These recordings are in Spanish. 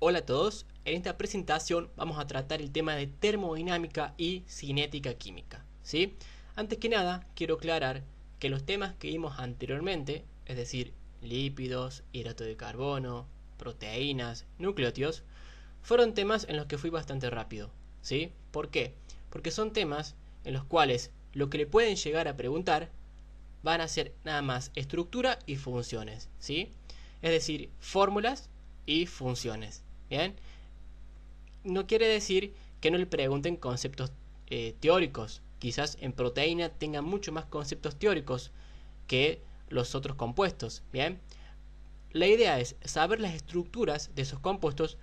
Hola a todos, en esta presentación vamos a tratar el tema de termodinámica y cinética química, ¿sí? Antes que nada, quiero aclarar que los temas que vimos anteriormente, es decir, lípidos, hidrato de carbono, proteínas, nucleótidos, fueron temas en los que fui bastante rápido, ¿sí? ¿Por qué? Porque son temas en los cuales lo que le pueden llegar a preguntar van a ser nada más estructura y funciones, ¿sí? Es decir, fórmulas y funciones. Bien, no quiere decir que no le pregunten conceptos teóricos. Quizás en proteína tengan mucho más conceptos teóricos que los otros compuestos. Bien, la idea es saber las estructuras de esos compuestos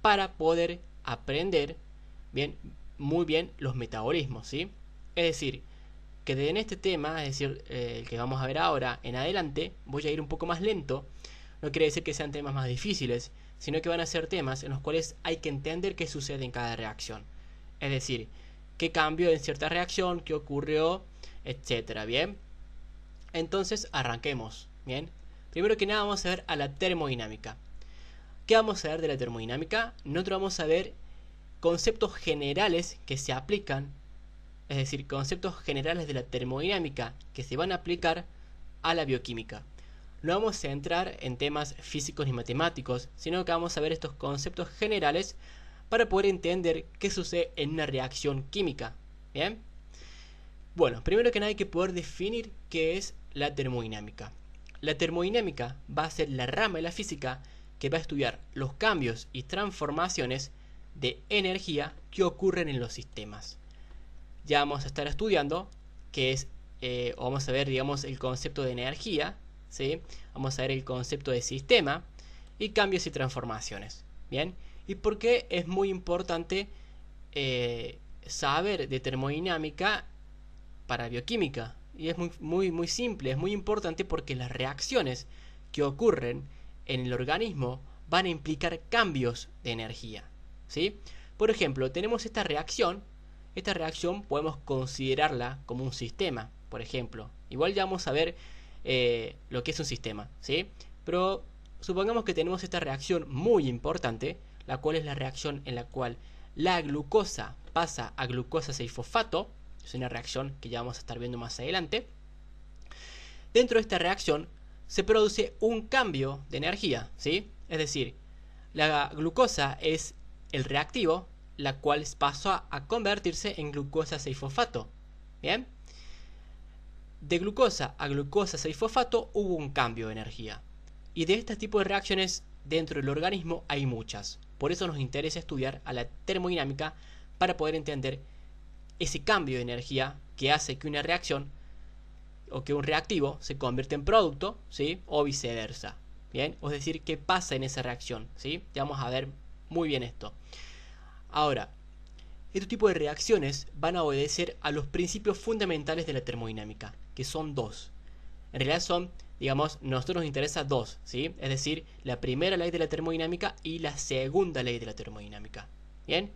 para poder aprender bien, muy bien los metabolismos, ¿sí? Es decir, que en este tema, es decir, el que vamos a ver ahora en adelante, voy a ir un poco más lento. No quiere decir que sean temas más difíciles, sino que van a ser temas en los cuales hay que entender qué sucede en cada reacción. Es decir, qué cambió en cierta reacción, qué ocurrió, etcétera. Bien, entonces arranquemos. Bien, primero que nada vamos a ver a la termodinámica. ¿Qué vamos a ver de la termodinámica? Nosotros vamos a ver conceptos generales que se aplican, es decir, conceptos generales de la termodinámica que se van a aplicar a la bioquímica. No vamos a entrar en temas físicos ni matemáticos, sino que vamos a ver estos conceptos generales para poder entender qué sucede en una reacción química. ¿Bien? Bueno, primero que nada hay que poder definir qué es la termodinámica. La termodinámica va a ser la rama de la física que va a estudiar los cambios y transformaciones de energía que ocurren en los sistemas. Ya vamos a estar estudiando qué es, o vamos a ver, digamos, el concepto de energía, ¿sí? Vamos a ver el concepto de sistema y cambios y transformaciones. Bien, y por qué es muy importante saber de termodinámica para bioquímica. Y es muy simple, es muy importante porque las reacciones que ocurren en el organismo van a implicar cambios de energía, ¿sí? Por ejemplo, tenemos esta reacción podemos considerarla como un sistema, por ejemplo. Igual ya vamos a ver lo que es un sistema, ¿sí? Pero supongamos que tenemos esta reacción muy importante, la cual es la reacción en la cual la glucosa pasa a glucosa 6-fosfato. Es una reacción que ya vamos a estar viendo más adelante. Dentro de esta reacción se produce un cambio de energía, ¿sí? Es decir, la glucosa es el reactivo, la cual pasó a convertirse en glucosa 6-fosfato. Bien, de glucosa a glucosa 6-fosfato hubo un cambio de energía. Y de este tipo de reacciones dentro del organismo hay muchas. Por eso nos interesa estudiar a la termodinámica para poder entender ese cambio de energía que hace que una reacción o que un reactivo se convierta en producto, ¿sí? O viceversa. Bien, es decir, qué pasa en esa reacción, ¿sí? Ya vamos a ver muy bien esto. Ahora, este tipo de reacciones van a obedecer a los principios fundamentales de la termodinámica, que son dos. En realidad son, digamos, nosotros nos interesa dos, ¿sí? Es decir, la primera ley de la termodinámica y la segunda ley de la termodinámica. Bien,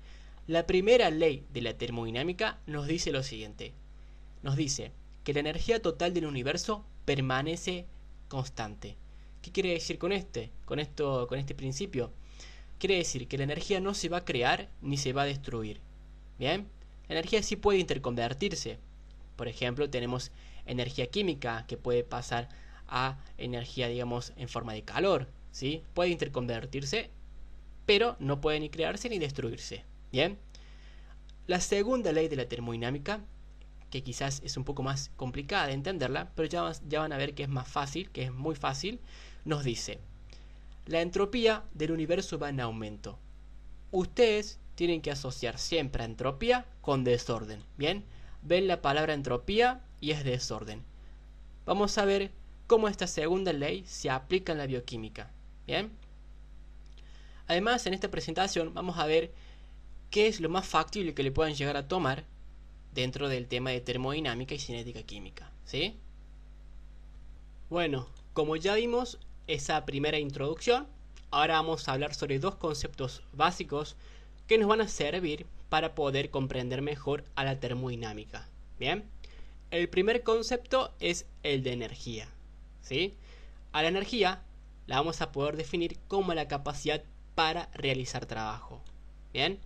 la primera ley de la termodinámica nos dice lo siguiente. Nos dice que la energía total del universo permanece constante. ¿Qué quiere decir con este principio? Quiere decir que la energía no se va a crear ni se va a destruir. Bien, la energía sí puede interconvertirse. Por ejemplo, tenemos energía química que puede pasar a energía, digamos, en forma de calor, ¿sí? Puede interconvertirse, pero no puede ni crearse ni destruirse. Bien, la segunda ley de la termodinámica, que quizás es un poco más complicada de entenderla, pero ya van a ver que es más fácil, que es muy fácil, nos dice: la entropía del universo va en aumento. Ustedes tienen que asociar siempre a entropía con desorden. Bien, ven la palabra entropía y es desorden. Vamos a ver cómo esta segunda ley se aplica en la bioquímica. Bien, además en esta presentación vamos a ver qué es lo más factible que le puedan llegar a tomar dentro del tema de termodinámica y cinética química, ¿sí? Bueno, como ya vimos esa primera introducción, ahora vamos a hablar sobre dos conceptos básicos que nos van a servir para poder comprender mejor a la termodinámica. Bien, el primer concepto es el de energía, ¿sí? A la energía la vamos a poder definir como la capacidad para realizar trabajo. Bien,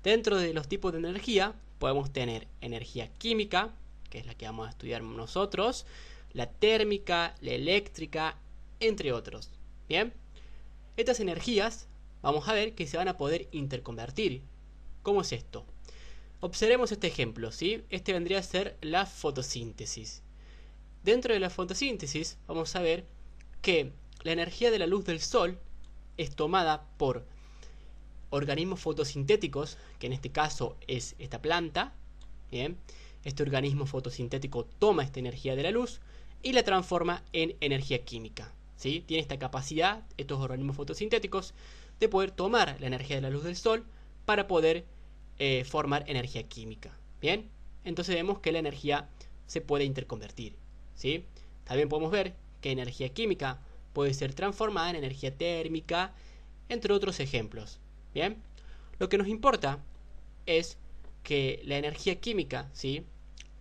dentro de los tipos de energía podemos tener energía química, que es la que vamos a estudiar nosotros, la térmica, la eléctrica, entre otros. Bien, estas energías vamos a ver que se van a poder interconvertir. ¿Cómo es esto? Observemos este ejemplo, ¿sí? Este vendría a ser la fotosíntesis. Dentro de la fotosíntesis vamos a ver que la energía de la luz del sol es tomada por organismos fotosintéticos, que en este caso es esta planta. Bien, este organismo fotosintético toma esta energía de la luz y la transforma en energía química, ¿sí? Tiene esta capacidad, estos organismos fotosintéticos, de poder tomar la energía de la luz del sol para poder formar energía química. Bien, entonces vemos que la energía se puede interconvertir, ¿sí? También podemos ver que energía química puede ser transformada en energía térmica, entre otros ejemplos. Bien, lo que nos importa es que la energía química, ¿sí?,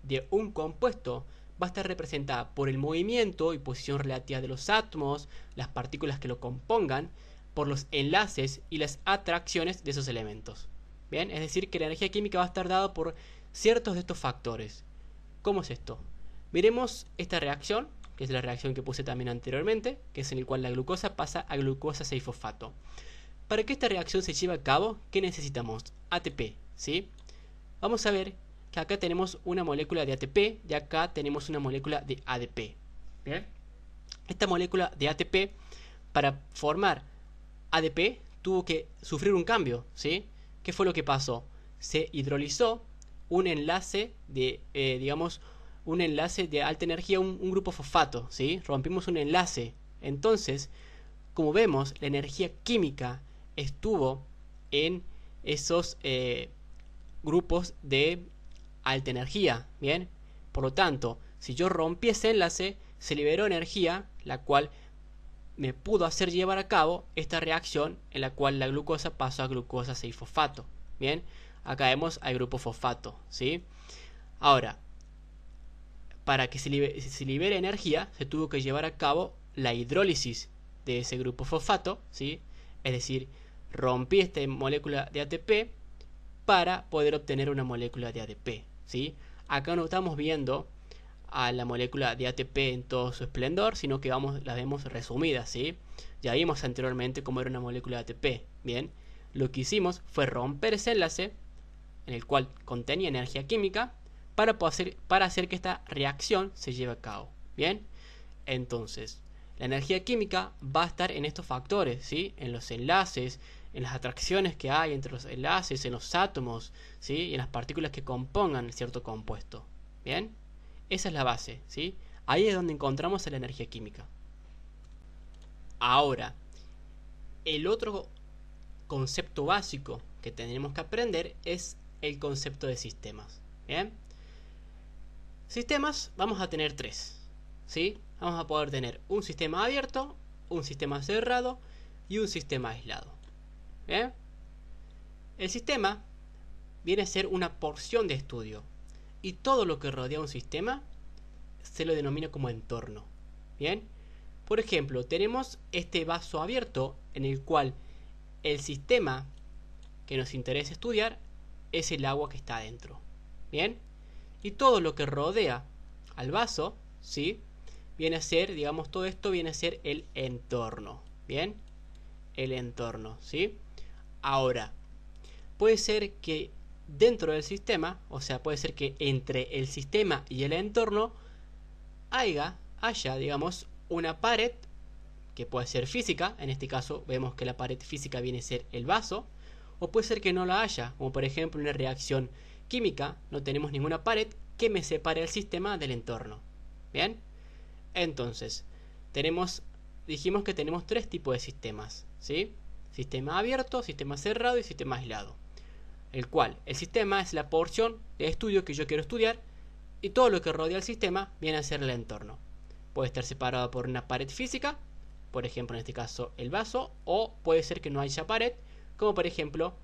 de un compuesto va a estar representada por el movimiento y posición relativa de los átomos, las partículas que lo compongan, por los enlaces y las atracciones de esos elementos. Bien, es decir, que la energía química va a estar dada por ciertos de estos factores. ¿Cómo es esto? Miremos esta reacción, que es la reacción que puse también anteriormente, que es en el cual la glucosa pasa a glucosa 6-fosfato. Para que esta reacción se lleve a cabo, ¿qué necesitamos? ATP, ¿sí? Vamos a ver que acá tenemos una molécula de ATP y acá tenemos una molécula de ADP. ¿Bien? Esta molécula de ATP, para formar ADP, tuvo que sufrir un cambio, ¿sí? ¿Qué fue lo que pasó? Se hidrolizó un enlace de, un enlace de alta energía, un grupo fosfato, ¿sí? Rompimos un enlace. Entonces, como vemos, la energía química estuvo en esos grupos de alta energía, ¿bien? Por lo tanto, si yo rompí ese enlace, se liberó energía, la cual me pudo hacer llevar a cabo esta reacción en la cual la glucosa pasó a glucosa 6-fosfato. Bien, acá vemos al grupo fosfato, ¿sí? Ahora, para que se libere energía, se tuvo que llevar a cabo la hidrólisis de ese grupo fosfato, ¿sí? Es decir, rompí esta molécula de ATP para poder obtener una molécula de ADP, ¿sí? Acá no estamos viendo a la molécula de ATP en todo su esplendor, sino que la vemos resumida, ¿sí? Ya vimos anteriormente cómo era una molécula de ATP. Bien, lo que hicimos fue romper ese enlace en el cual contenía energía química para hacer que esta reacción se lleve a cabo. Bien, entonces la energía química va a estar en estos factores, ¿sí? En los enlaces, en las atracciones que hay entre los enlaces, en los átomos, ¿sí? Y en las partículas que compongan cierto compuesto. Bien, esa es la base, ¿sí? Ahí es donde encontramos la energía química. Ahora, el otro concepto básico que tenemos que aprender es el concepto de sistemas. Bien, sistemas vamos a tener tres, ¿sí? Vamos a poder tener un sistema abierto, un sistema cerrado y un sistema aislado. Bien, el sistema viene a ser una porción de estudio y todo lo que rodea un sistema se lo denomina como entorno. Bien, por ejemplo, tenemos este vaso abierto en el cual el sistema que nos interesa estudiar es el agua que está adentro. Bien, y todo lo que rodea al vaso, ¿sí?, viene a ser, digamos, todo esto viene a ser el entorno. Bien, el entorno, ¿sí? Ahora, puede ser que dentro del sistema, o sea, puede ser que entre el sistema y el entorno haya, digamos, una pared que puede ser física. En este caso vemos que la pared física viene a ser el vaso, o puede ser que no la haya, como por ejemplo una reacción química, no tenemos ninguna pared que me separe el sistema del entorno. Bien, entonces dijimos que tenemos tres tipos de sistemas, ¿sí? Sistema abierto, sistema cerrado y sistema aislado. El cual el sistema es la porción de estudio que yo quiero estudiar y todo lo que rodea el sistema viene a ser el entorno. Puede estar separado por una pared física, por ejemplo en este caso el vaso, o puede ser que no haya pared, como por ejemplo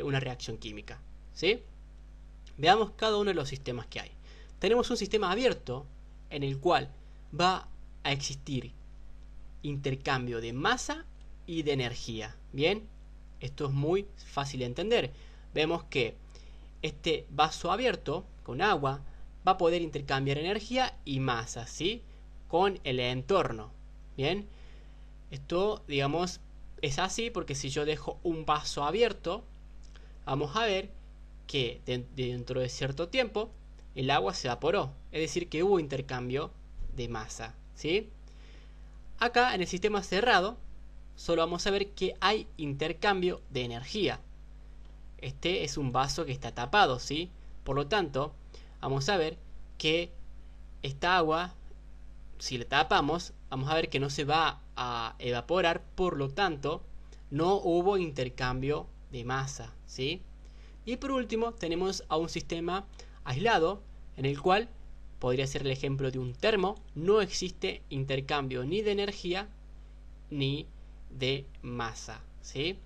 una reacción química, ¿sí? Veamos cada uno de los sistemas que hay. Tenemos un sistema abierto en el cual va a existir intercambio de masa y de energía. Bien, esto es muy fácil de entender. Vemos que este vaso abierto con agua va a poder intercambiar energía y masa, ¿sí? Con el entorno. Bien, esto, digamos, es así porque si yo dejo un vaso abierto, vamos a ver que dentro de cierto tiempo el agua se evaporó, es decir, que hubo intercambio de masa, ¿sí? Acá en el sistema cerrado solo vamos a ver que hay intercambio de energía. Este es un vaso que está tapado, ¿sí? Por lo tanto, vamos a ver que esta agua, si la tapamos, vamos a ver que no se va a evaporar, por lo tanto, no hubo intercambio de masa, ¿sí? Y por último, tenemos a un sistema aislado, en el cual podría ser el ejemplo de un termo, no existe intercambio ni de energía ni de masa, ¿sí?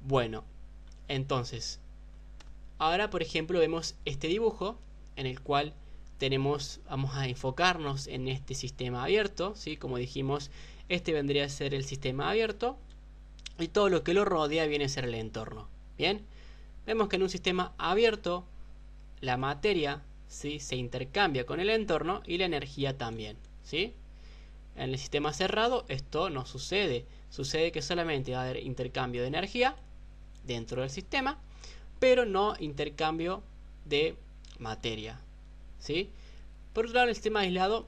Bueno, entonces, ahora por ejemplo vemos este dibujo en el cual vamos a enfocarnos en este sistema abierto, ¿sí? Como dijimos, este vendría a ser el sistema abierto y todo lo que lo rodea viene a ser el entorno. Bien, vemos que en un sistema abierto la materia, ¿sí?, se intercambia con el entorno y la energía también, ¿sí? En el sistema cerrado esto no sucede. Sucede que solamente va a haber intercambio de energía dentro del sistema, pero no intercambio de materia, ¿sí? Por otro lado, en el sistema aislado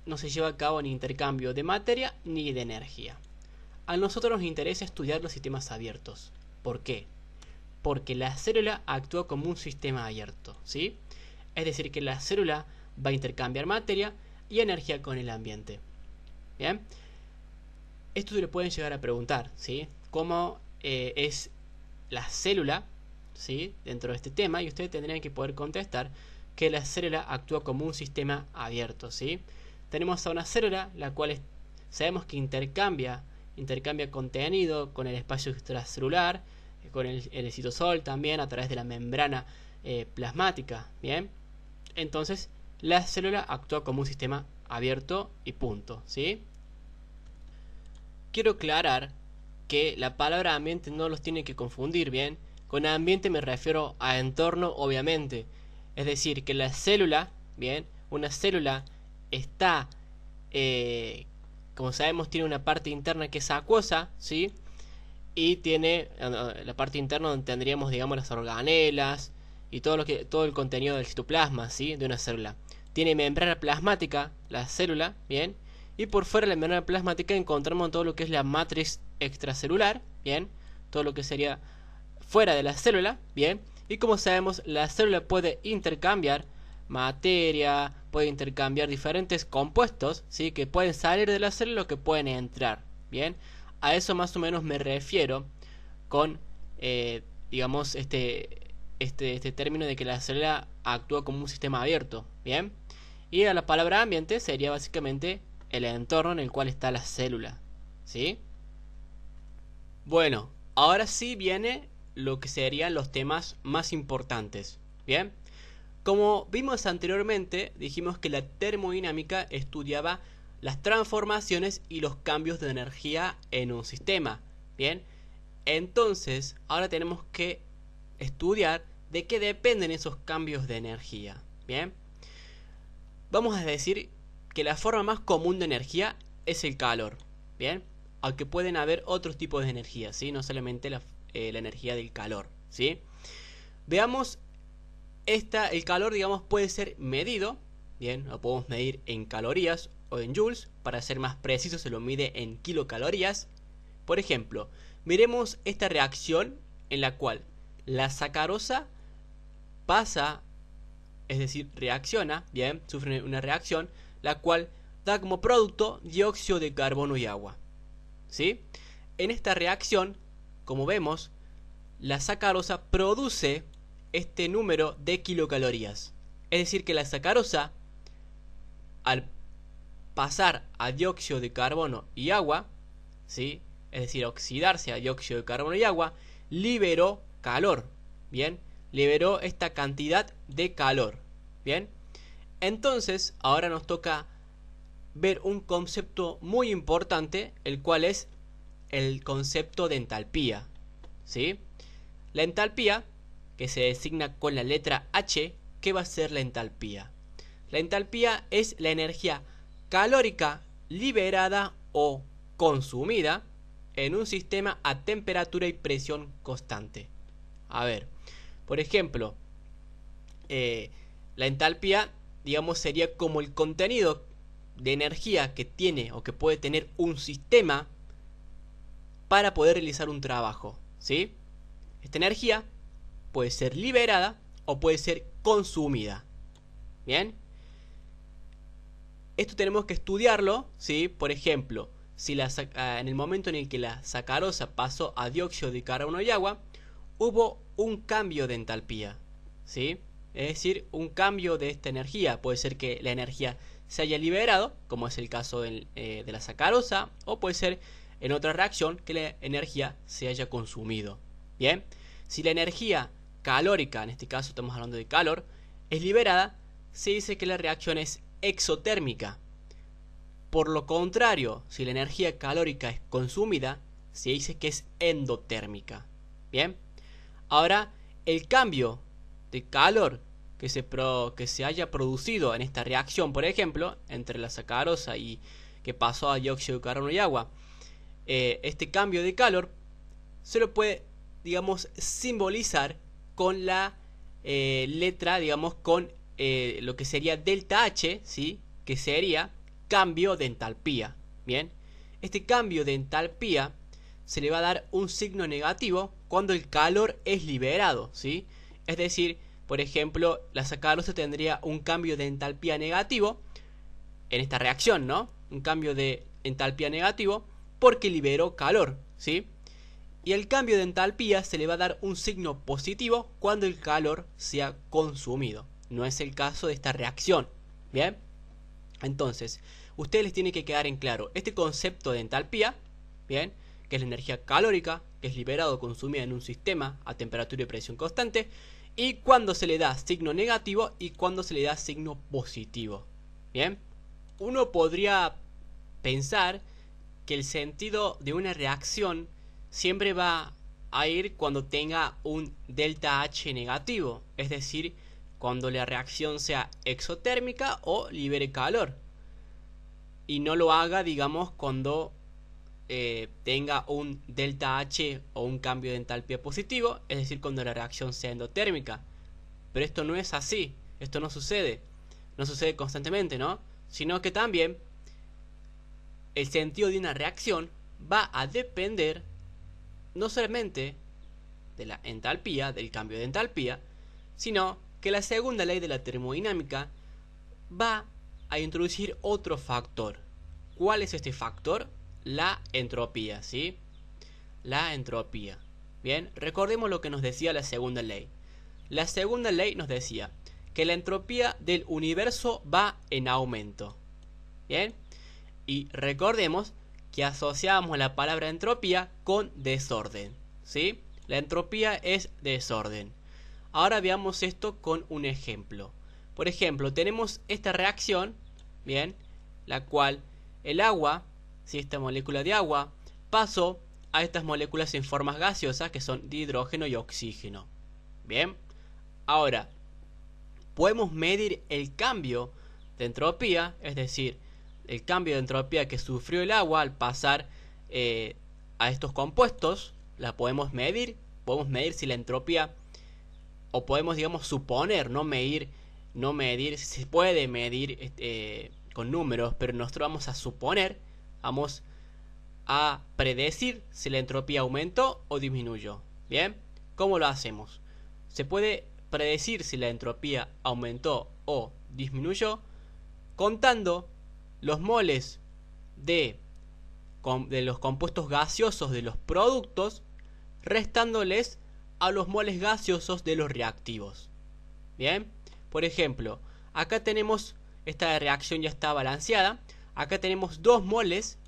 no se lleva a cabo ni intercambio de materia ni de energía. A nosotros nos interesa estudiar los sistemas abiertos. ¿Por qué? Porque la célula actúa como un sistema abierto, ¿sí? Es decir, que la célula va a intercambiar materia y energía con el ambiente. Bien, esto se le pueden llegar a preguntar, ¿sí? ¿Cómo es la célula, ¿sí?, dentro de este tema? Y ustedes tendrían que poder contestar que la célula actúa como un sistema abierto, ¿sí? Tenemos a una célula la cual sabemos que intercambia contenido con el espacio extracelular, con el citosol también a través de la membrana plasmática, ¿bien? Entonces la célula actúa como un sistema abierto y punto, ¿sí? Quiero aclarar que la palabra ambiente no los tiene que confundir, ¿bien? Con ambiente me refiero a entorno, obviamente. Es decir, que la célula, ¿bien?, una célula está, como sabemos, tiene una parte interna que es acuosa, ¿sí? Y tiene la parte interna donde tendríamos, digamos, las organelas y todo el contenido del citoplasma, ¿sí?, de una célula. Tiene membrana plasmática, la célula, ¿bien? Y por fuera de la membrana plasmática encontramos todo lo que es la matriz extracelular, ¿bien? Todo lo que sería fuera de la célula, ¿bien? Y como sabemos, la célula puede intercambiar materia, puede intercambiar diferentes compuestos, ¿sí?, que pueden salir de la célula o que pueden entrar, ¿bien? A eso más o menos me refiero con, digamos, este término de que la célula actúa como un sistema abierto, ¿bien? Y a la palabra ambiente sería básicamente el entorno en el cual está la célula, ¿sí? Bueno, ahora sí viene lo que serían los temas más importantes, ¿bien? Como vimos anteriormente, dijimos que la termodinámica estudiaba las transformaciones y los cambios de energía en un sistema, ¿bien? Entonces, ahora tenemos que estudiar de qué dependen esos cambios de energía, ¿bien? Vamos a decir que la forma más común de energía es el calor, ¿bien? Aunque pueden haber otros tipos de energía, ¿sí? No solamente la energía del calor, ¿sí? Veamos, el calor, digamos, puede ser medido, ¿bien? Lo podemos medir en calorías o en joules. Para ser más preciso, se lo mide en kilocalorías. Por ejemplo, miremos esta reacción en la cual la sacarosa pasa, es decir, reacciona, ¿bien? Sufre una reacción, la cual da como producto dióxido de carbono y agua, ¿sí? En esta reacción, como vemos, la sacarosa produce este número de kilocalorías. Es decir, que la sacarosa, al pasar a dióxido de carbono y agua, ¿sí?, es decir, oxidarse a dióxido de carbono y agua, liberó calor, ¿bien? Liberó esta cantidad de calor, ¿bien? Entonces, ahora nos toca ver un concepto muy importante, el cual es el concepto de entalpía, ¿sí? La entalpía, que se designa con la letra H, ¿qué va a ser la entalpía? La entalpía es la energía calórica liberada o consumida en un sistema a temperatura y presión constante. A ver, por ejemplo, la entalpía, digamos, sería como el contenido de energía que tiene o que puede tener un sistema para poder realizar un trabajo, ¿sí? Esta energía puede ser liberada o puede ser consumida. ¿Bien? Esto tenemos que estudiarlo, ¿sí? Por ejemplo, si en el momento en el que la sacarosa pasó a dióxido de carbono y agua, hubo un cambio de entalpía, ¿sí? Es decir, un cambio de esta energía. Puede ser que la energía se haya liberado, como es el caso de la sacarosa, o puede ser en otra reacción que la energía se haya consumido. Bien, si la energía calórica, en este caso estamos hablando de calor, es liberada, se dice que la reacción es exotérmica. Por lo contrario, si la energía calórica es consumida, se dice que es endotérmica. Bien, ahora el cambio de calor que se haya producido en esta reacción, por ejemplo, entre la sacarosa y que pasó a dióxido de carbono y agua, este cambio de calor se lo puede, digamos, simbolizar con la letra, digamos, con lo que sería delta H, ¿sí? Que sería cambio de entalpía. Bien, este cambio de entalpía se le va a dar un signo negativo cuando el calor es liberado, ¿sí? Es decir, por ejemplo, la sacarosa tendría un cambio de entalpía negativo en esta reacción, ¿no? Un cambio de entalpía negativo porque liberó calor, ¿sí? Y el cambio de entalpía se le va a dar un signo positivo cuando el calor sea consumido. No es el caso de esta reacción. Bien, entonces, ustedes les tiene que quedar en claro este concepto de entalpía, bien, que es la energía calórica que es liberada o consumida en un sistema a temperatura y presión constante, y cuando se le da signo negativo y cuando se le da signo positivo. Bien, uno podría pensar que el sentido de una reacción siempre va a ir cuando tenga un delta H negativo, es decir, cuando la reacción sea exotérmica o libere calor, y no lo haga, digamos, cuando tenga un delta H o un cambio de entalpía positivo, es decir, cuando la reacción sea endotérmica. Pero esto no es así, esto no sucede constantemente, ¿no? Sino que también el sentido de una reacción va a depender no solamente de la entalpía, del cambio de entalpía, sino que la segunda ley de la termodinámica va a introducir otro factor. ¿Cuál es este factor? La entropía, ¿sí? La entropía. Bien, recordemos lo que nos decía la segunda ley. La segunda ley nos decía que la entropía del universo va en aumento. Bien, y recordemos que asociamos la palabra entropía con desorden, ¿sí? La entropía es desorden. Ahora veamos esto con un ejemplo. Por ejemplo, tenemos esta reacción, bien, la cual el agua, ¿sí? Esta molécula de agua, pasó a estas moléculas en formas gaseosas que son de hidrógeno y oxígeno. Bien, ahora podemos medir el cambio de entropía, es decir, el cambio de entropía que sufrió el agua al pasar a estos compuestos. La podemos medir si la entropía, o podemos, digamos, suponer, no medir, se puede medir con números, pero nosotros vamos a suponer, vamos a predecir si la entropía aumentó o disminuyó. Bien, ¿cómo lo hacemos? Se puede predecir si la entropía aumentó o disminuyó contando los moles de los compuestos gaseosos de los productos, restándoles a los moles gaseosos de los reactivos. Bien, por ejemplo, acá tenemos, esta reacción ya está balanceada, acá tenemos 2 moles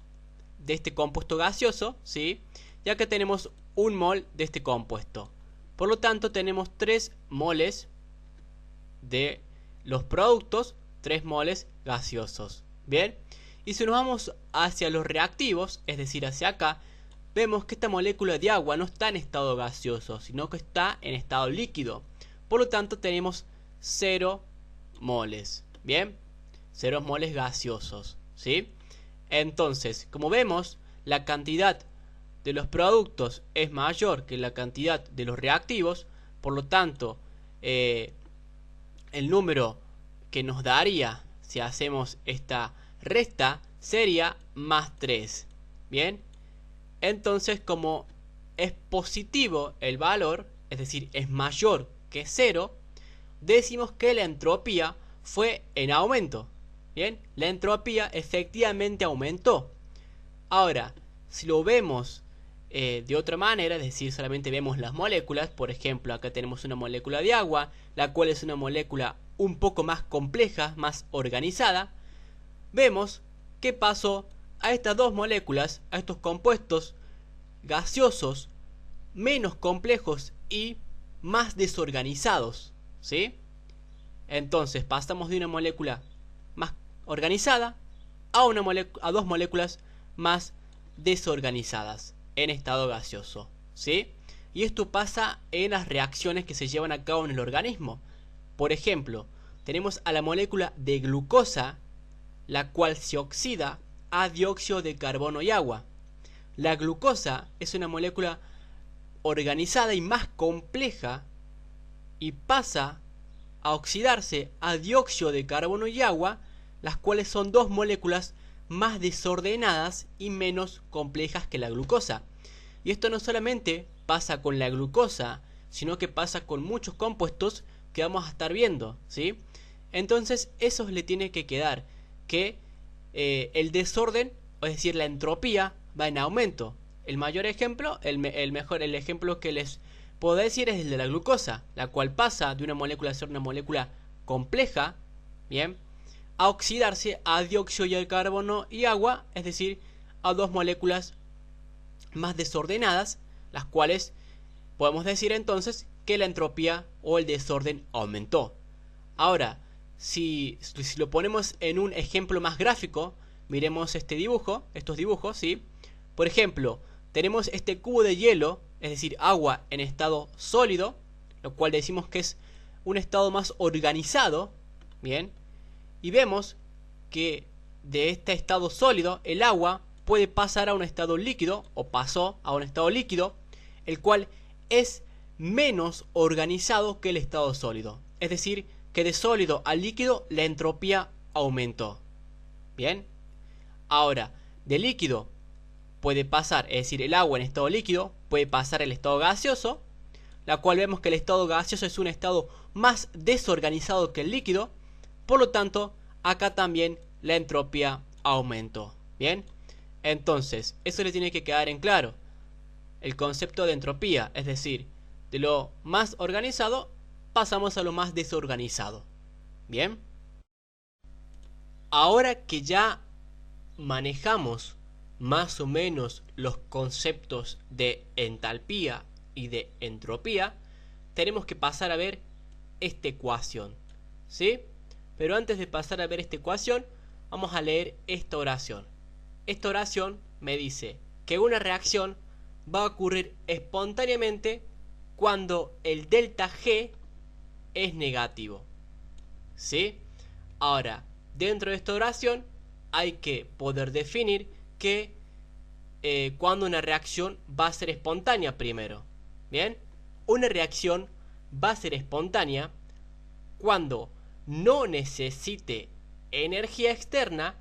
de este compuesto gaseoso, ¿sí? Y acá tenemos 1 mol de este compuesto. Por lo tanto, tenemos 3 moles de los productos, 3 moles gaseosos. Bien, y si nos vamos hacia los reactivos, es decir, hacia acá, vemos que esta molécula de agua no está en estado gaseoso, sino que está en estado líquido. Por lo tanto tenemos 0 moles. Bien, 0 moles gaseosos, ¿sí? Entonces, como vemos, la cantidad de los productos es mayor que la cantidad de los reactivos. Por lo tanto, el número que nos daría si hacemos esta resta sería más 3. Bien, entonces como es positivo el valor, es decir, es mayor que 0, decimos que la entropía fue en aumento. Bien, la entropía efectivamente aumentó. Ahora, si lo vemos de otra manera, es decir, solamente vemos las moléculas, por ejemplo, acá tenemos una molécula de agua, la cual es una molécula un poco más compleja, más organizada, vemos qué pasó a estas dos moléculas, a estos compuestos gaseosos menos complejos y más desorganizados, ¿sí? Entonces pasamos de una molécula más organizada a dos moléculas más desorganizadas en estado gaseoso, ¿sí? Y esto pasa en las reacciones que se llevan a cabo en el organismo. Por ejemplo, tenemos a la molécula de glucosa, la cual se oxida a dióxido de carbono y agua. La glucosa es una molécula organizada y más compleja y pasa a oxidarse a dióxido de carbono y agua, las cuales son dos moléculas más desordenadas y menos complejas que la glucosa. Y esto no solamente pasa con la glucosa, sino que pasa con muchos compuestos que vamos a estar viendo, ¿sí? Entonces eso le tiene que quedar que el desorden, es decir, la entropía, va en aumento. El mayor ejemplo, el ejemplo que les puedo decir es el de la glucosa, la cual pasa de una molécula a ser una molécula compleja, bien, a oxidarse a dióxido de carbono y agua, es decir, a dos moléculas más desordenadas, las cuales podemos decir entonces que la entropía o el desorden aumentó. Ahora, si lo ponemos en un ejemplo más gráfico, miremos estos dibujos, ¿sí? Por ejemplo, tenemos este cubo de hielo, es decir, agua en estado sólido, lo cual decimos que es un estado más organizado, bien, y vemos que de este estado sólido el agua puede pasar a un estado líquido, o pasó a un estado líquido, el cual es menos organizado que el estado sólido. Es decir, que de sólido a líquido la entropía aumentó. Bien, ahora de líquido puede pasar, es decir, el agua en estado líquido puede pasar al estado gaseoso, la cual vemos que el estado gaseoso es un estado más desorganizado que el líquido. Por lo tanto, acá también la entropía aumentó. Bien, entonces eso le tiene que quedar en claro el concepto de entropía, es decir, de lo más organizado pasamos a lo más desorganizado. Bien, ahora que ya manejamos más o menos los conceptos de entalpía y de entropía, tenemos que pasar a ver esta ecuación, ¿sí? Pero antes de pasar a ver esta ecuación, vamos a leer esta oración. Esta oración me dice que una reacción va a ocurrir espontáneamente cuando el delta G es negativo, ¿sí? Ahora, dentro de esta oración hay que poder definir que cuando una reacción va a ser espontánea primero. Bien, una reacción va a ser espontánea cuando no necesite energía externa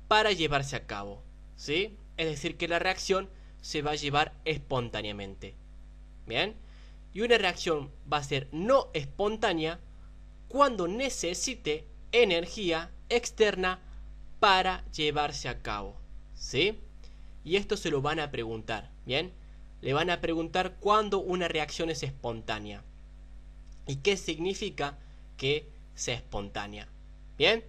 para llevarse a cabo, ¿sí? Es decir, que la reacción se va a llevar espontáneamente. Bien, y una reacción va a ser no espontánea cuando necesite energía externa para llevarse a cabo, ¿sí? Y esto se lo van a preguntar, ¿bien? Le van a preguntar cuándo una reacción es espontánea y qué significa que sea espontánea, ¿bien?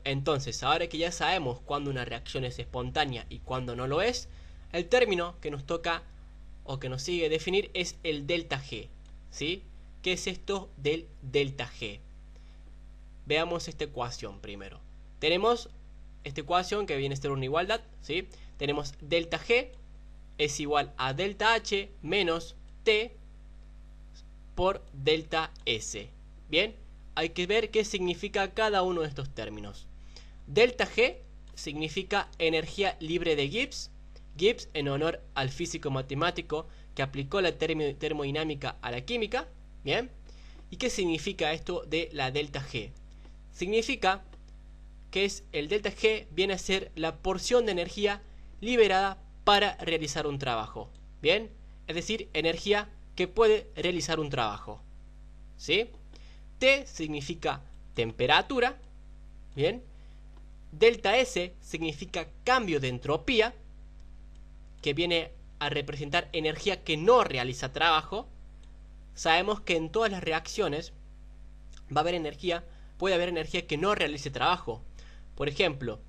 Entonces, ahora que ya sabemos cuándo una reacción es espontánea y cuándo no lo es, el término que nos toca o que nos sigue definir es el delta G, ¿sí? ¿Qué es esto del delta G? Veamos esta ecuación primero. Tenemos esta ecuación que viene a ser una igualdad, ¿sí? Tenemos delta G es igual a delta H menos T por delta S. Bien, hay que ver qué significa cada uno de estos términos. Delta G significa energía libre de Gibbs. Gibbs en honor al físico matemático que aplicó la termodinámica a la química. Bien, ¿y qué significa esto de la delta G? Significa que el delta G viene a ser la porción de energía liberada para realizar un trabajo. Bien, es decir, energía que puede realizar un trabajo. ¿Sí? T significa temperatura. Bien. Delta S significa cambio de entropía, que viene a representar energía que no realiza trabajo. Sabemos que en todas las reacciones puede haber energía que no realice trabajo. Por ejemplo,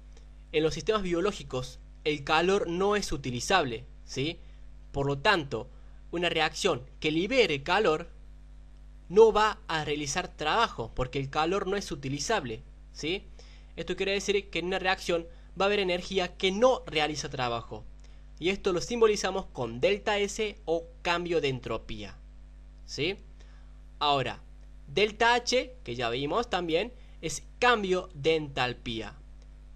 en los sistemas biológicos el calor no es utilizable, ¿sí? Por lo tanto, una reacción que libere calor no va a realizar trabajo porque el calor no es utilizable, ¿sí? Esto quiere decir que en una reacción va a haber energía que no realiza trabajo. Y esto lo simbolizamos con delta S o cambio de entropía, ¿sí? Ahora, delta H, que ya vimos también, es cambio de entalpía.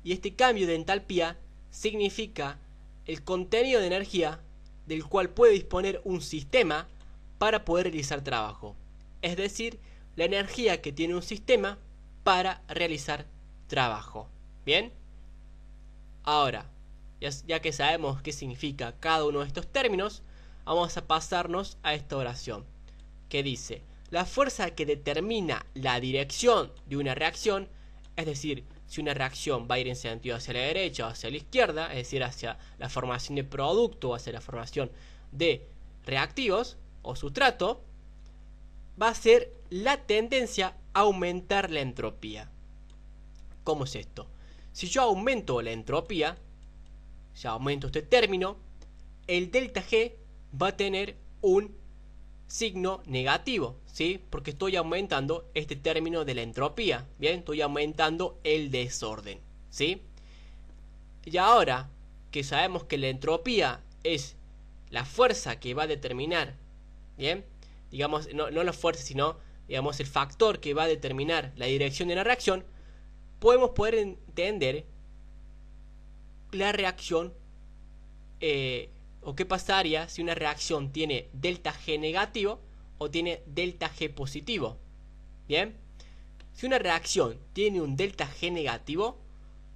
Y este cambio de entalpía significa el contenido de energía del cual puede disponer un sistema para poder realizar trabajo. Es decir, la energía que tiene un sistema para realizar trabajo. ¿Bien? Ahora, ya que sabemos qué significa cada uno de estos términos, vamos a pasarnos a esta oración, que dice: la fuerza que determina la dirección de una reacción, es decir, si una reacción va a ir en sentido hacia la derecha o hacia la izquierda, es decir, hacia la formación de producto o hacia la formación de reactivos o sustrato, va a ser la tendencia a aumentar la entropía. ¿Cómo es esto? Si yo aumento la entropía, ya aumento este término, el delta G va a tener un signo negativo, ¿sí? Porque estoy aumentando este término de la entropía, ¿bien? Estoy aumentando el desorden, ¿sí? Y ahora que sabemos que la entropía es la fuerza que va a determinar, ¿bien? Digamos, no la fuerza, sino, digamos, el factor que va a determinar la dirección de la reacción, podemos poder entender la reacción o qué pasaría si una reacción tiene delta G negativo o tiene delta G positivo. Bien, si una reacción tiene un delta G negativo,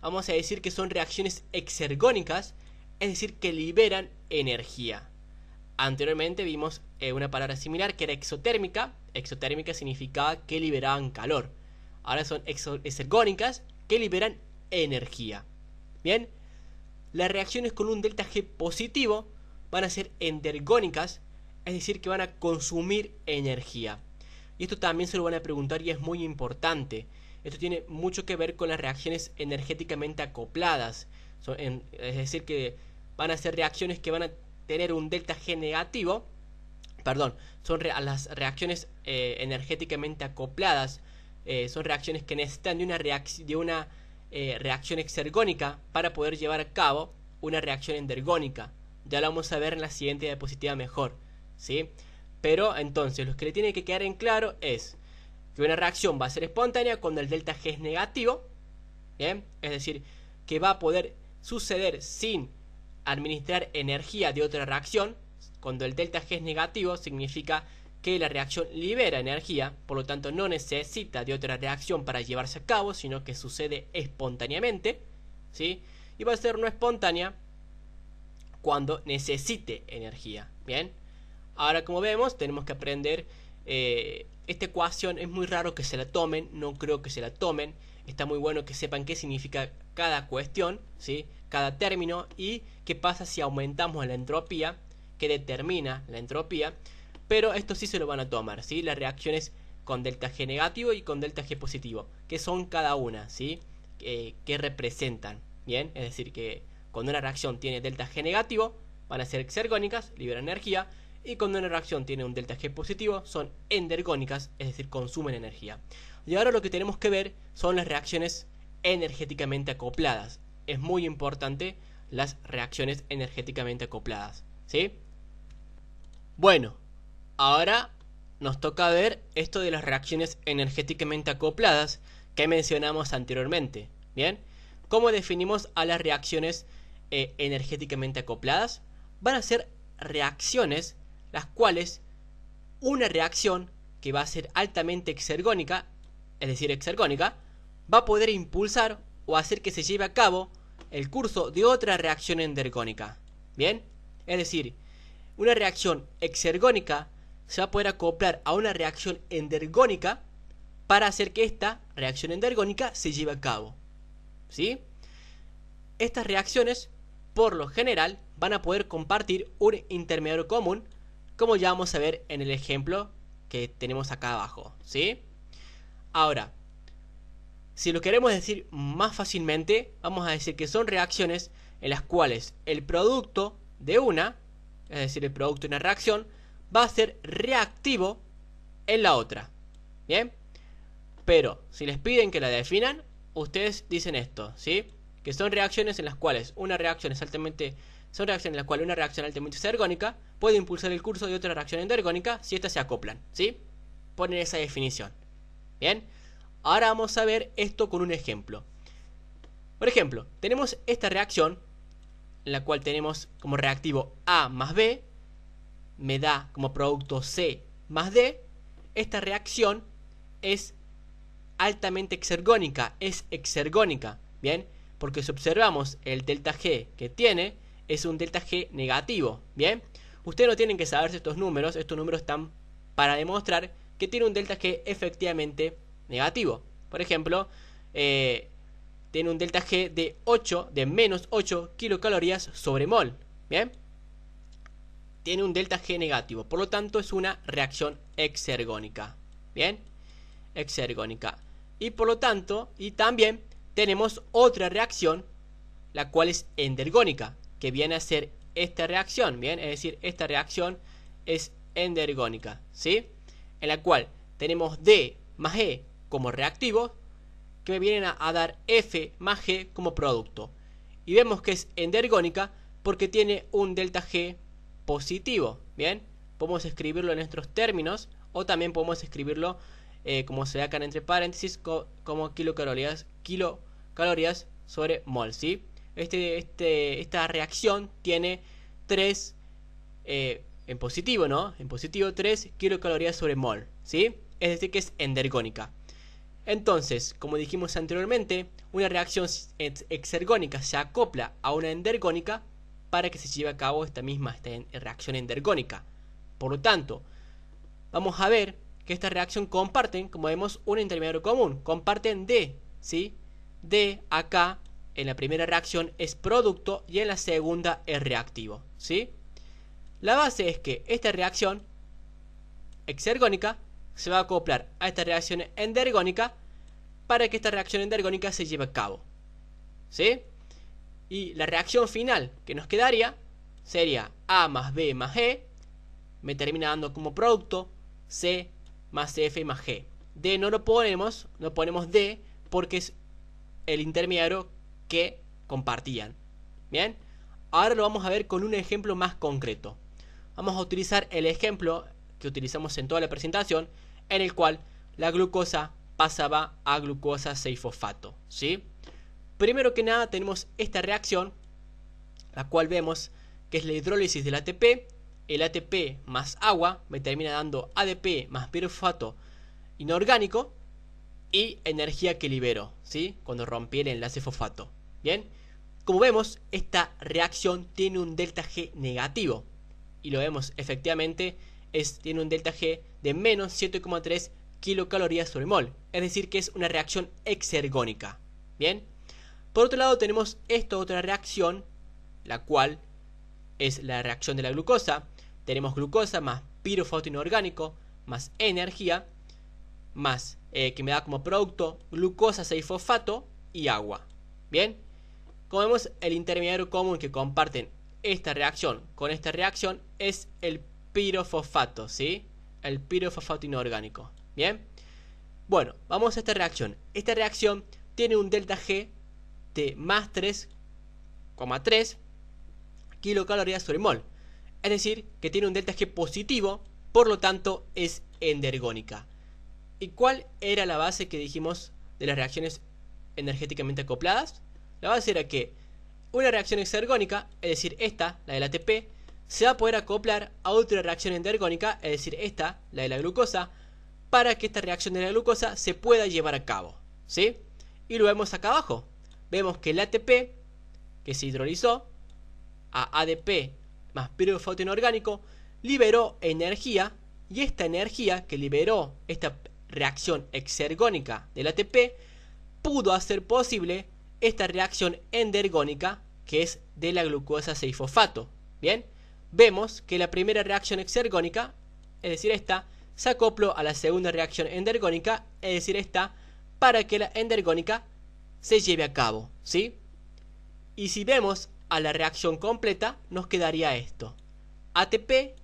vamos a decir que son reacciones exergónicas, es decir, que liberan energía. Anteriormente vimos una palabra similar que era exotérmica. Exotérmica significaba que liberaban calor. Ahora son exergónicas, que liberan energía. Bien, las reacciones con un delta G positivo van a ser endergónicas, es decir, que van a consumir energía. Y esto también se lo van a preguntar y es muy importante. Esto tiene mucho que ver con las reacciones energéticamente acopladas. Es decir, que van a ser reacciones que van a tener un delta G negativo. Perdón, las reacciones energéticamente acopladas. Son reacciones que necesitan de una reacción exergónica para poder llevar a cabo una reacción endergónica. Ya lo vamos a ver en la siguiente diapositiva mejor, ¿sí? Pero entonces lo que le tiene que quedar en claro es que una reacción va a ser espontánea cuando el delta G es negativo, ¿bien? Es decir, que va a poder suceder sin administrar energía de otra reacción. Cuando el delta G es negativo significa que la reacción libera energía, por lo tanto no necesita de otra reacción para llevarse a cabo, sino que sucede espontáneamente, ¿sí? Y va a ser no espontánea cuando necesite energía. Bien, ahora como vemos tenemos que aprender esta ecuación. Es muy raro que se la tomen, no creo que se la tomen. Está muy bueno que sepan qué significa cada cuestión, ¿sí? Cada término, y qué pasa si aumentamos la entropía, que determina la entropía. Pero esto sí se lo van a tomar, ¿sí? Las reacciones con delta G negativo y con delta G positivo, que son cada una, ¿sí? Que representan, ¿bien? Es decir, que cuando una reacción tiene delta G negativo, van a ser exergónicas, liberan energía. Y cuando una reacción tiene un delta G positivo, son endergónicas, es decir, consumen energía. Y ahora lo que tenemos que ver son las reacciones energéticamente acopladas. Es muy importante las reacciones energéticamente acopladas, ¿sí? Bueno, ahora nos toca ver esto de las reacciones energéticamente acopladas que mencionamos anteriormente. Bien, ¿cómo definimos a las reacciones energéticamente acopladas? Van a ser reacciones las cuales una reacción que va a ser altamente exergónica, es decir, exergónica, va a poder impulsar o hacer que se lleve a cabo el curso de otra reacción endergónica. Bien, es decir, una reacción exergónica se va a poder acoplar a una reacción endergónica para hacer que esta reacción endergónica se lleve a cabo, ¿sí? Estas reacciones, por lo general, van a poder compartir un intermediario común, como ya vamos a ver en el ejemplo que tenemos acá abajo, ¿sí? Ahora, si lo queremos decir más fácilmente, vamos a decir que son reacciones en las cuales el producto de una, es decir, el producto de una reacción, va a ser reactivo en la otra. ¿Bien? Pero, si les piden que la definan, ustedes dicen esto, ¿sí? Que son reacciones en las cuales una reacción altamente exergónica puede impulsar el curso de otra reacción endergónica si éstas se acoplan, ¿sí? Ponen esa definición. ¿Bien? Ahora vamos a ver esto con un ejemplo. Por ejemplo, tenemos esta reacción en la cual tenemos como reactivo A más B, me da como producto C más D. Esta reacción es altamente exergónica, es exergónica, ¿bien? Porque si observamos el delta G que tiene, es un delta G negativo, ¿bien? Ustedes no tienen que saberse estos números están para demostrar que tiene un delta G efectivamente negativo. Por ejemplo, tiene un delta G de menos 8 kilocalorías sobre mol, ¿bien? Tiene un delta G negativo, por lo tanto es una reacción exergónica, ¿bien? Exergónica. Y por lo tanto, y también tenemos otra reacción, la cual es endergónica, que viene a ser esta reacción, ¿bien? Es decir, esta reacción es endergónica, ¿sí? En la cual tenemos D más E como reactivo, que me vienen a dar F más G como producto. Y vemos que es endergónica porque tiene un delta G positivo, ¿bien? Podemos escribirlo en nuestros términos o también podemos escribirlo como se ve acá entre paréntesis como kilocalorías sobre mol, ¿sí? Esta reacción tiene 3 en positivo, ¿no? En positivo 3 kilocalorías sobre mol, ¿sí? Es decir que es endergónica. Entonces, como dijimos anteriormente, una reacción exergónica se acopla a una endergónica para que se lleve a cabo esta reacción endergónica. Por lo tanto, vamos a ver que esta reacción comparten, como vemos, un intermediario común. Comparten D, ¿sí? D acá en la primera reacción es producto y en la segunda es reactivo, ¿sí? La base es que esta reacción exergónica se va a acoplar a esta reacción endergónica para que esta reacción endergónica se lleve a cabo, ¿sí? Y la reacción final que nos quedaría sería A más B más E, me termina dando como producto C más F más G. D no ponemos D porque es el intermediario que compartían. Bien, ahora lo vamos a ver con un ejemplo más concreto. Vamos a utilizar el ejemplo que utilizamos en toda la presentación, en el cual la glucosa pasaba a glucosa 6-fosfato, ¿sí? Primero que nada tenemos esta reacción, la cual vemos que es la hidrólisis del ATP. El ATP más agua me termina dando ADP más pirofosfato inorgánico y energía que libero, ¿sí? Cuando rompí el enlace fosfato. Bien, como vemos, esta reacción tiene un delta G negativo. Y lo vemos efectivamente, tiene un delta G de menos 7,3 kilocalorías sobre mol. Es decir que es una reacción exergónica. Bien, por otro lado tenemos esta otra reacción, la cual es la reacción de la glucosa. Tenemos glucosa más pirofosfato inorgánico más energía más que me da como producto glucosa 6-fosfato y agua. Bien, como vemos, el intermediario común que comparten esta reacción con esta reacción es el pirofosfato, ¿sí? El pirofosfato inorgánico. Bien, bueno, vamos a esta reacción. Esta reacción tiene un delta G de más 3,3 kilocalorías sobre mol. es decir, que tiene un delta G positivo, por lo tanto es endergónica. ¿Y cuál era la base que dijimos de las reacciones energéticamente acopladas? La base era que una reacción exergónica, es decir, esta, la del ATP, se va a poder acoplar a otra reacción endergónica, es decir, esta, la de la glucosa, para que esta reacción de la glucosa se pueda llevar a cabo, ¿sí? Y lo vemos acá abajo. Vemos que el ATP, que se hidrolizó a ADP más pirofosfato inorgánico, liberó energía, y esta energía que liberó esta reacción exergónica del ATP pudo hacer posible esta reacción endergónica, que es de la glucosa 6-fosfato. Bien, vemos que la primera reacción exergónica, es decir, esta, se acopló a la segunda reacción endergónica, es decir, esta, para que la endergónica se lleve a cabo, ¿sí? Y si vemos a la reacción completa, nos quedaría esto: ATP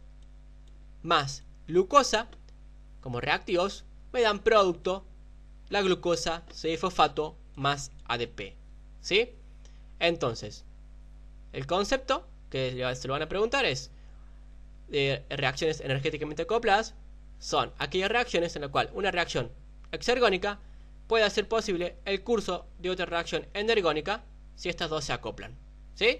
más glucosa como reactivos me dan producto la glucosa 6-fosfato más ADP, ¿sí? Entonces, el concepto que se lo van a preguntar es de reacciones energéticamente acopladas. Son aquellas reacciones en las cuales una reacción exergónica puede hacer posible el curso de otra reacción endergónica si estas dos se acoplan, ¿sí?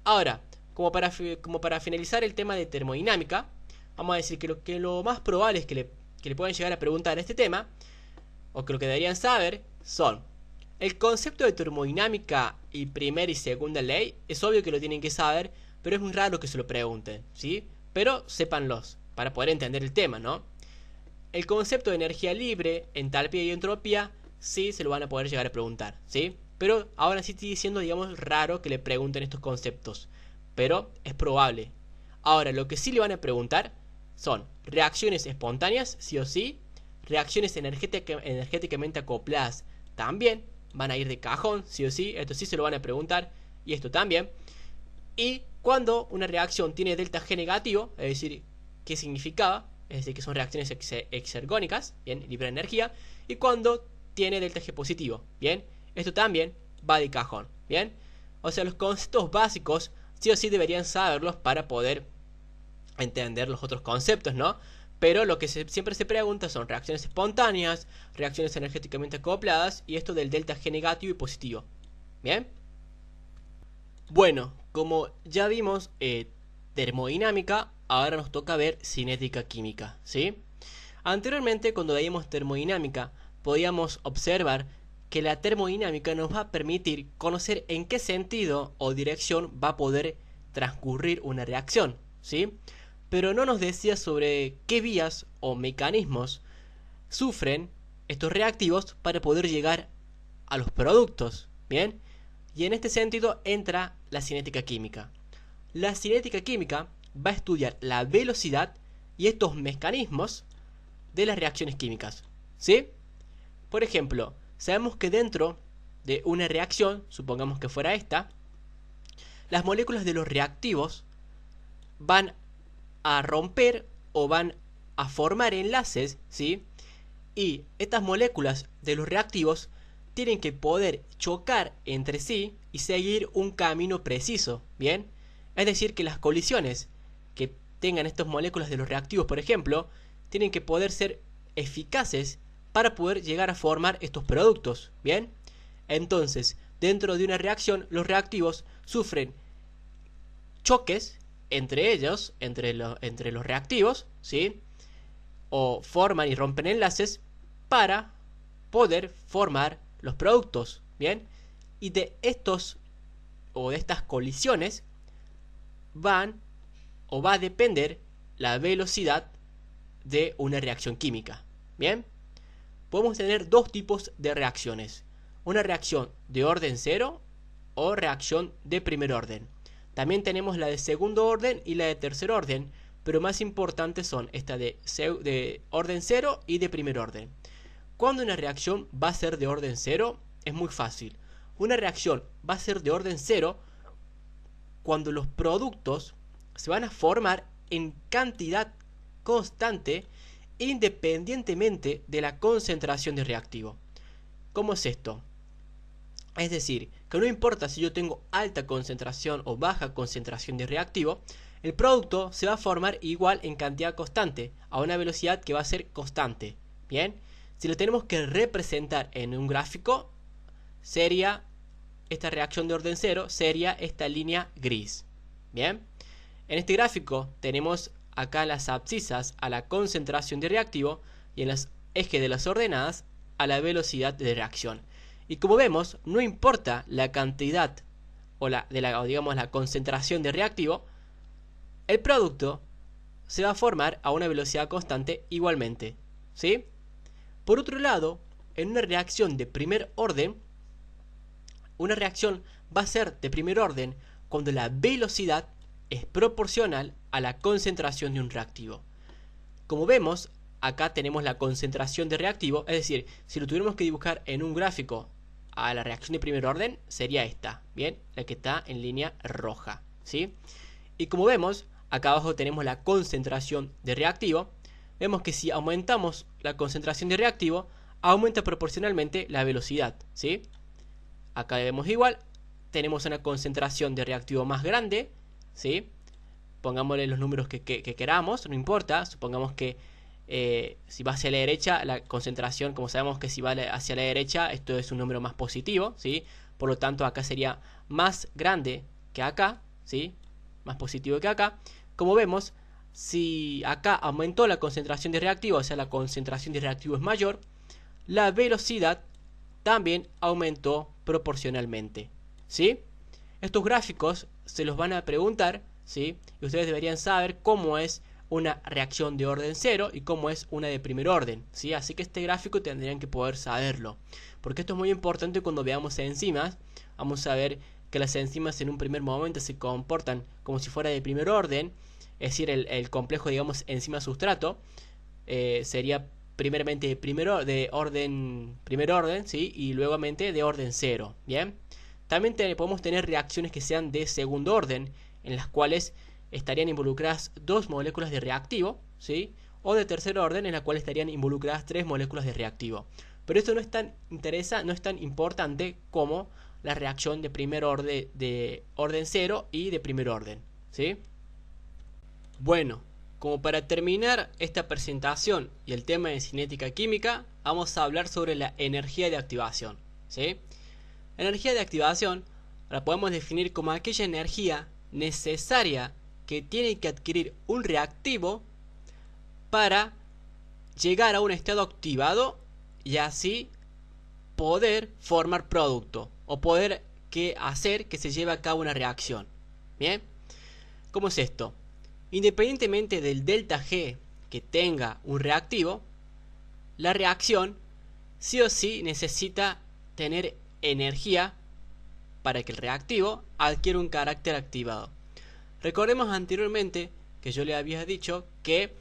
Ahora, como para finalizar el tema de termodinámica, vamos a decir que lo más probable es que le puedan llegar a preguntar este tema, o que lo que deberían saber son el concepto de termodinámica y primera y segunda ley. Es obvio que lo tienen que saber, pero es muy raro que se lo pregunten, ¿sí? Pero sépanlos para poder entender el tema, ¿no? El concepto de energía libre, entalpía y entropía, sí se lo van a poder llegar a preguntar, ¿sí? Pero ahora sí estoy diciendo, digamos, raro que le pregunten estos conceptos, pero es probable. Ahora, lo que sí le van a preguntar son reacciones espontáneas, sí o sí, reacciones energéticamente acopladas también van a ir de cajón, sí o sí, esto sí se lo van a preguntar, y esto también. Y cuando una reacción tiene delta G negativo, es decir, ¿qué significaba? Es decir, que son reacciones exergónicas, bien, libera energía. Y cuando tiene delta G positivo, bien, esto también va de cajón, bien. O sea, los conceptos básicos sí o sí deberían saberlos para poder entender los otros conceptos, ¿no? Pero lo que siempre se pregunta son reacciones espontáneas, reacciones energéticamente acopladas y esto del delta G negativo y positivo, bien. Bueno, como ya vimos termodinámica, ahora nos toca ver cinética química, ¿sí? Anteriormente, cuando veíamos termodinámica, podíamos observar que la termodinámica nos va a permitir conocer en qué sentido o dirección va a poder transcurrir una reacción, ¿sí? Pero no nos decía sobre qué vías o mecanismos sufren estos reactivos para poder llegar a los productos, ¿bien? Y en este sentido entra la cinética química. La cinética química va a estudiar la velocidad y estos mecanismos de las reacciones químicas, ¿sí? Por ejemplo, sabemos que dentro de una reacción, supongamos que fuera esta, las moléculas de los reactivos van a romper o van a formar enlaces, ¿sí? Y estas moléculas de los reactivos tienen que poder chocar entre sí y seguir un camino preciso, ¿bien? Es decir, que las colisiones que tengan estas moléculas de los reactivos, por ejemplo, tienen que poder ser eficaces para poder llegar a formar estos productos, ¿bien? Entonces, dentro de una reacción, los reactivos sufren choques entre ellos, entre los reactivos, ¿sí? O forman y rompen enlaces para poder formar los productos, ¿bien? Y de estos o de estas colisiones va a depender la velocidad de una reacción química, ¿bien? Podemos tener dos tipos de reacciones: una reacción de orden cero o reacción de primer orden. También tenemos la de segundo orden y la de tercer orden, pero más importantes son esta de orden cero y de primer orden. Cuando una reacción va a ser de orden cero, es muy fácil. Una reacción va a ser de orden cero cuando los productos se van a formar en cantidad constante independientemente de la concentración de reactivo. ¿Cómo es esto? Es decir, que no importa si yo tengo alta concentración o baja concentración de reactivo, el producto se va a formar igual en cantidad constante, a una velocidad que va a ser constante. Bien, si lo tenemos que representar en un gráfico, sería esta reacción de orden 0, sería esta línea gris. Bien, en este gráfico tenemos acá las abscisas a la concentración de reactivo y en los ejes de las ordenadas a la velocidad de reacción. Y como vemos, no importa la cantidad digamos la concentración de reactivo, el producto se va a formar a una velocidad constante igualmente, ¿sí? Por otro lado, en una reacción de primer orden, una reacción va a ser de primer orden cuando la velocidad es proporcional a la concentración de un reactivo. Como vemos, acá tenemos la concentración de reactivo, es decir, si lo tuviéramos que dibujar en un gráfico a la reacción de primer orden, sería esta, bien, la que está en línea roja, ¿sí? Y como vemos, acá abajo tenemos la concentración de reactivo. Vemos que si aumentamos la concentración de reactivo, aumenta proporcionalmente la velocidad, ¿sí? Acá vemos igual, tenemos una concentración de reactivo más grande, ¿sí? Pongámosle los números que queramos, no importa, supongamos que si va hacia la derecha, la concentración, como sabemos que si va hacia la derecha, esto es un número más positivo, ¿sí? Por lo tanto, acá sería más grande que acá, ¿sí? Más positivo que acá. Como vemos, si acá aumentó la concentración de reactivo, o sea, la concentración de reactivo es mayor, la velocidad también aumentó proporcionalmente, ¿sí? Estos gráficos se los van a preguntar, ¿sí? Y ustedes deberían saber cómo es una reacción de orden 0 y cómo es una de primer orden, ¿sí? Así que este gráfico tendrían que poder saberlo, porque esto es muy importante cuando veamos enzimas. Vamos a ver que las enzimas en un primer momento se comportan como si fuera de primer orden, es decir, el complejo, digamos, enzima-sustrato sería primeramente de primer orden, ¿sí? Y luego de orden 0, ¿bien? También podemos tener reacciones que sean de segundo orden, en las cuales estarían involucradas 2 moléculas de reactivo, ¿sí? O de tercer orden, en la cual estarían involucradas 3 moléculas de reactivo. Pero esto no es tan no es tan importante como la reacción de primer orden, de orden 0 y de primer orden, ¿sí? Bueno, como para terminar esta presentación y el tema de cinética química, vamos a hablar sobre la energía de activación, ¿sí? Energía de activación la podemos definir como aquella energía necesaria que tiene que adquirir un reactivo para llegar a un estado activado y así poder formar producto o poder hacer que se lleve a cabo una reacción. Bien, ¿cómo es esto? Independientemente del delta G que tenga un reactivo, la reacción sí o sí necesita tener energía para que el reactivo adquiera un carácter activado. Recordemos anteriormente que yo le había dicho que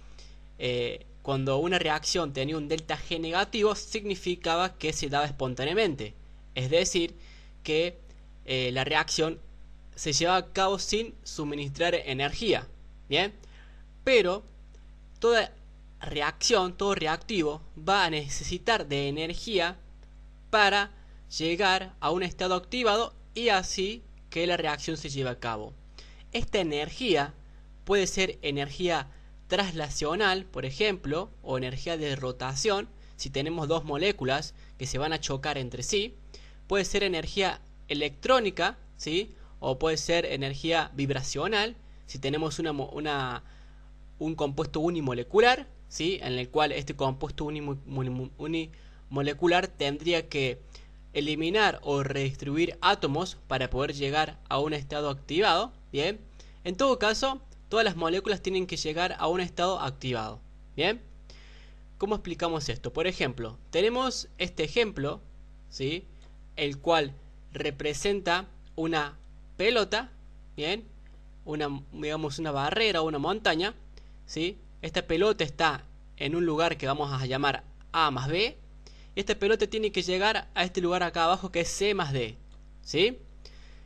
cuando una reacción tenía un delta G negativo, significaba que se daba espontáneamente, es decir, que la reacción se llevaba a cabo sin suministrar energía. Bien, pero toda reacción, todo reactivo va a necesitar de energía para llegar a un estado activado y así que la reacción se lleve a cabo. Esta energía puede ser energía traslacional, por ejemplo, o energía de rotación, si tenemos 2 moléculas que se van a chocar entre sí. Puede ser energía electrónica, ¿sí? O puede ser energía vibracional, si tenemos un compuesto unimolecular, ¿sí? En el cual este compuesto unimolecular tendría que eliminar o redistribuir átomos para poder llegar a un estado activado. Bien, en todo caso, todas las moléculas tienen que llegar a un estado activado. Bien, ¿cómo explicamos esto? Por ejemplo, tenemos este ejemplo, ¿sí? El cual representa una pelota, bien, digamos una barrera o una montaña, ¿sí? Esta pelota está en un lugar que vamos a llamar A más B. Esta pelota tiene que llegar a este lugar acá abajo que es C más D, ¿sí?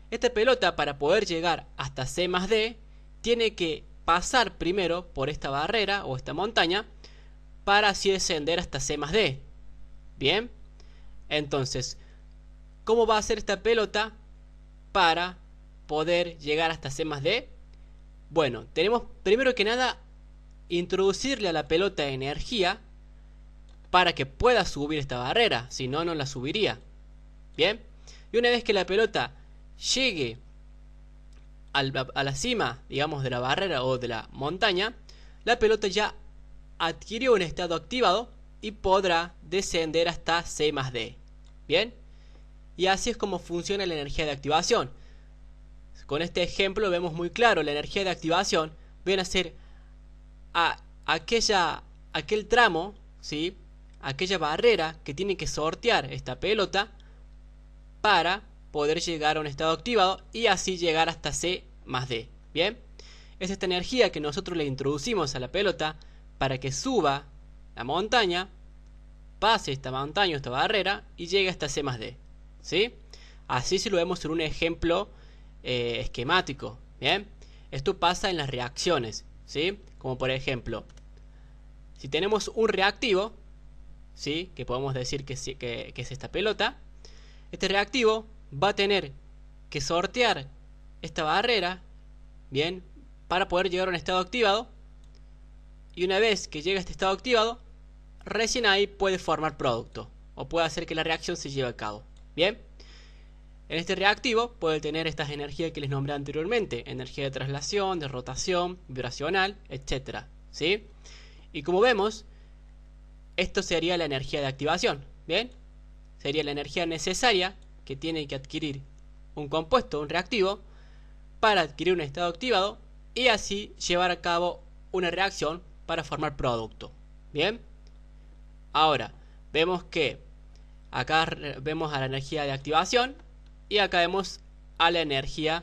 Esta pelota, para poder llegar hasta C más D, tiene que pasar primero por esta barrera o esta montaña para así descender hasta C más D. Bien, entonces, ¿cómo va a ser esta pelota para poder llegar hasta C más D? Bueno, tenemos primero que nada introducirle a la pelota energía para que pueda subir esta barrera, si no, no la subiría. Bien, y una vez que la pelota llegue a la cima, digamos, de la barrera o de la montaña, la pelota ya adquirió un estado activado y podrá descender hasta C más D. Bien, y así es como funciona la energía de activación. Con este ejemplo vemos muy claro, la energía de activación viene a ser aquel tramo, ¿sí? Aquella barrera que tiene que sortear esta pelota para poder llegar a un estado activado y así llegar hasta C más D. Bien, es esta energía que nosotros le introducimos a la pelota para que suba la montaña, pase esta montaña, esta barrera y llegue hasta C más D. ¿Sí? Así si lo vemos en un ejemplo esquemático. Bien, esto pasa en las reacciones, ¿sí? Como por ejemplo, si tenemos un reactivo, ¿sí? Que podemos decir que es esta pelota, este reactivo va a tener que sortear esta barrera, bien, para poder llegar a un estado activado, y una vez que llega a este estado activado, recién ahí puede formar producto o puede hacer que la reacción se lleve a cabo. Bien, en este reactivo puede tener estas energías que les nombré anteriormente, energía de traslación, de rotación, vibracional, etc. ¿Sí? Y como vemos, esto sería la energía de activación. Bien, sería la energía necesaria que tiene que adquirir un compuesto, un reactivo, para adquirir un estado activado y así llevar a cabo una reacción para formar producto. Bien, ahora vemos que acá vemos a la energía de activación y acá vemos a la energía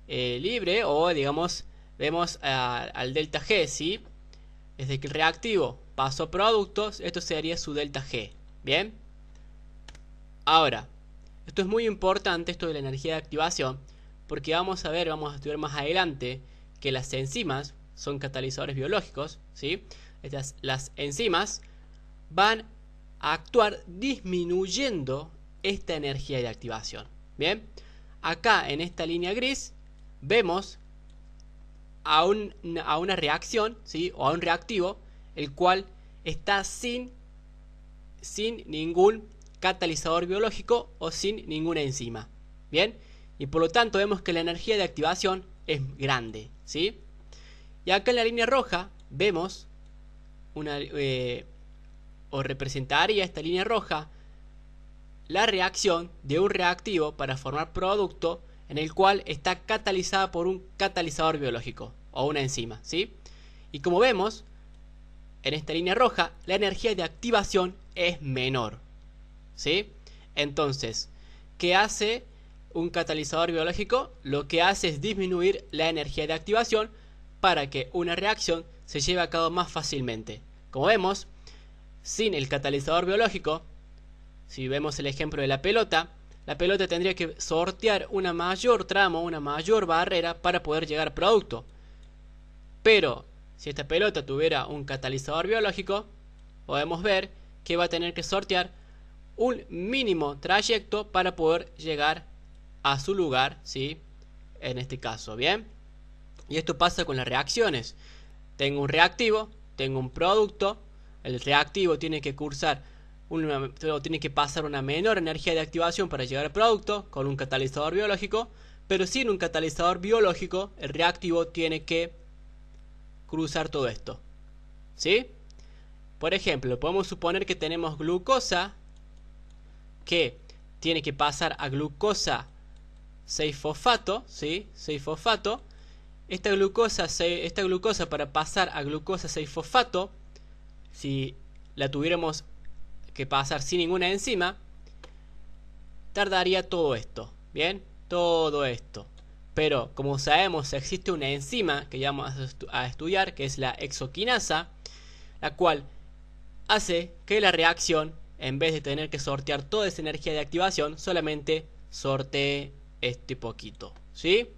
libre, o digamos vemos al delta G, ¿sí? Desde que el reactivo pasó a productos, esto sería su delta G. Bien, ahora esto es muy importante, esto de la energía de activación, porque vamos a estudiar más adelante que las enzimas son catalizadores biológicos, ¿sí? Las enzimas van a actuar disminuyendo esta energía de activación. Bien, acá en esta línea gris vemos a una reacción, ¿sí? O a un reactivo, el cual está sin ningún catalizador biológico o sin ninguna enzima. Bien, y por lo tanto vemos que la energía de activación es grande, ¿sí? Y acá en la línea roja vemos o representaría esta línea roja la reacción de un reactivo para formar producto en el cual está catalizada por un catalizador biológico o una enzima, ¿sí? Y como vemos en esta línea roja, la energía de activación es menor, ¿sí? Entonces, ¿qué hace un catalizador biológico? Lo que hace es disminuir la energía de activación para que una reacción se lleve a cabo más fácilmente. Como vemos, sin el catalizador biológico, si vemos el ejemplo de la pelota tendría que sortear una mayor tramo, una mayor barrera para poder llegar al producto. Pero si esta pelota tuviera un catalizador biológico, podemos ver que va a tener que sortear un mínimo trayecto para poder llegar a su lugar, ¿sí? En este caso, ¿bien? Y esto pasa con las reacciones. Tengo un reactivo, tengo un producto, el reactivo tiene que tiene que pasar una menor energía de activación para llegar al producto con un catalizador biológico, pero sin un catalizador biológico el reactivo tiene que cruzar todo esto, ¿sí? Por ejemplo, podemos suponer que tenemos glucosa que tiene que pasar a glucosa 6-fosfato, ¿sí? 6-fosfato. Esta glucosa para pasar a glucosa 6-fosfato, si la tuviéramos que pasar sin ninguna enzima, tardaría todo esto, ¿bien? Todo esto. Pero como sabemos existe una enzima que ya vamos a estudiar, que es la hexoquinasa, la cual hace que la reacción, en vez de tener que sortear toda esa energía de activación, solamente sortee este poquito, ¿sí?